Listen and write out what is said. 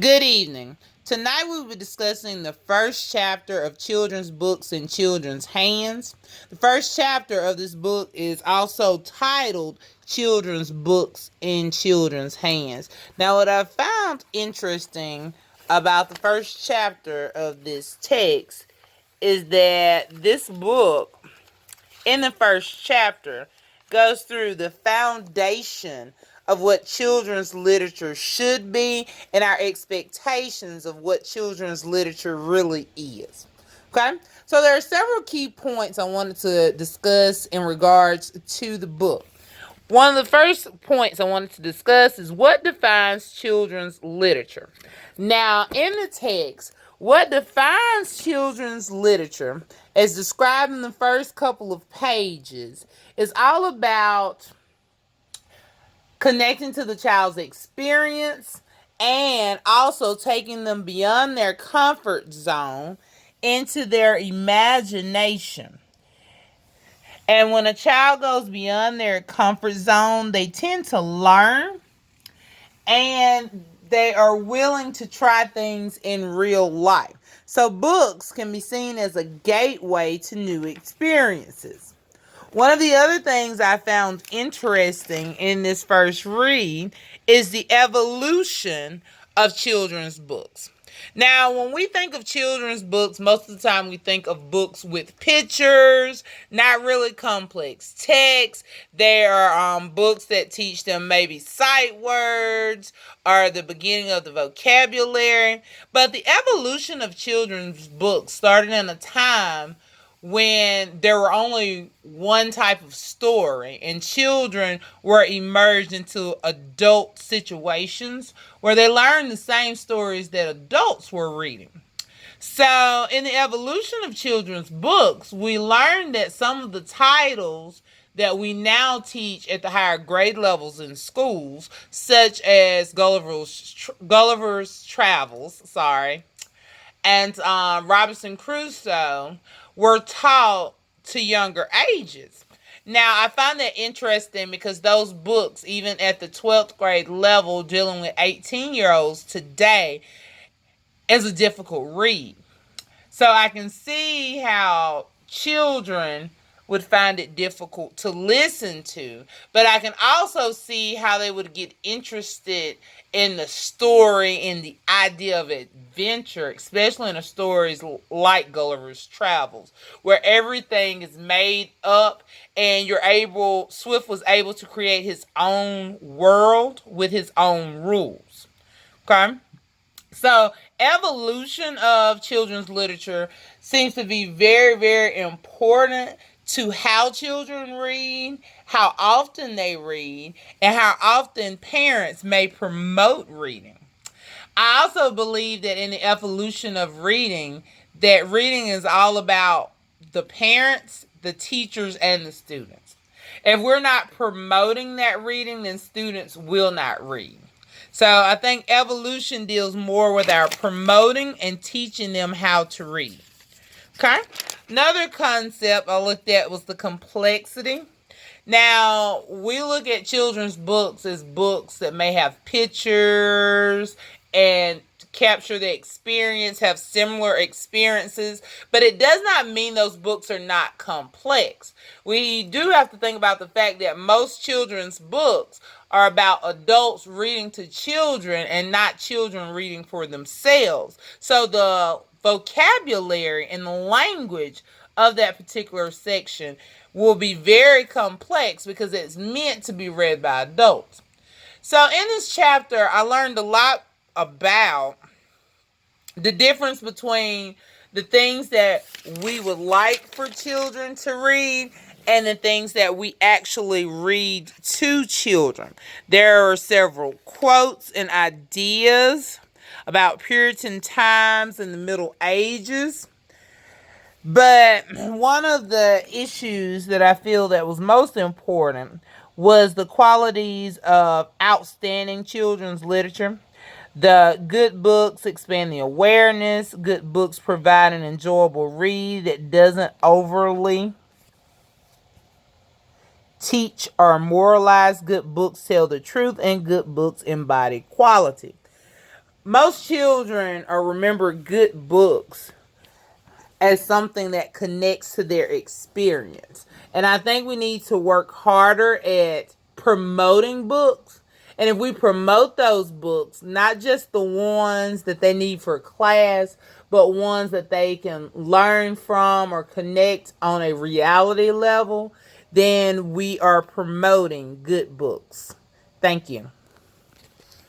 Good evening. Tonight we will be discussing the first chapter of children's books in children's hands. The first chapter of this book is also titled Children's Books in Children's Hands. Now, what I found interesting about the first chapter of this text is that this book, in the first chapter, goes through the foundation of what children's literature should be and our expectations of what children's literature really is. Okay? So there are several key points I wanted to discuss in regards to the book. One of the first points I wanted to discuss is what defines children's literature. Now, in the text, what defines children's literature, as described in the first couple of pages, is all about connecting to the child's experience and also taking them beyond their comfort zone into their imagination. And when a child goes beyond their comfort zone, they tend to learn and they are willing to try things in real life. So books can be seen as a gateway to new experiences. One of the other things I found interesting in this first read is the evolution of children's books. Now, when we think of children's books, most of the time we think of books with pictures, not really complex text. There are books that teach them maybe sight words or the beginning of the vocabulary. But the evolution of children's books started in a time when there were only one type of story and children were immersed into adult situations where they learned the same stories that adults were reading. So, in the evolution of children's books, we learned that some of the titles that we now teach at the higher grade levels in schools, such as Gulliver's Travels, and Robinson Crusoe, were taught to younger ages. Now, I find that interesting because those books, even at the 12th grade level, dealing with 18-year-olds today, is a difficult read. So I can see how children would find it difficult to listen to, but I can also see how they would get interested in the story and the idea of adventure, especially in the stories like Gulliver's Travels, where everything is made up and Swift was able to create his own world with his own rules. Okay? So, evolution of children's literature seems to be very, very important to how children read, how often they read, and how often parents may promote reading. I also believe that in the evolution of reading, that reading is all about the parents, the teachers, and the students. If we're not promoting that reading, then students will not read. So I think evolution deals more with our promoting and teaching them how to read. Okay? Another concept I looked at was the complexity. Now, we look at children's books as books that may have pictures and capture the experience, have similar experiences, but it does not mean those books are not complex. We do have to think about the fact that most children's books are about adults reading to children and not children reading for themselves. So the vocabulary and the language of that particular section will be very complex because it's meant to be read by adults. So in this chapter, I learned a lot about the difference between the things that we would like for children to read and the things that we actually read to children. There are several quotes and ideas about Puritan times and the Middle Ages. But one of the issues that I feel that was most important was the qualities of outstanding children's literature. The good books expand the awareness. Good books provide an enjoyable read that doesn't overly teach or moralize. Good books tell the truth, and good books embody quality. most children are remember good books as something that connects to their experience. And I think we need to work harder at promoting books. And if we promote those books, not just the ones that they need for class, but ones that they can learn from or connect on a reality level, then we are promoting good books. Thank you.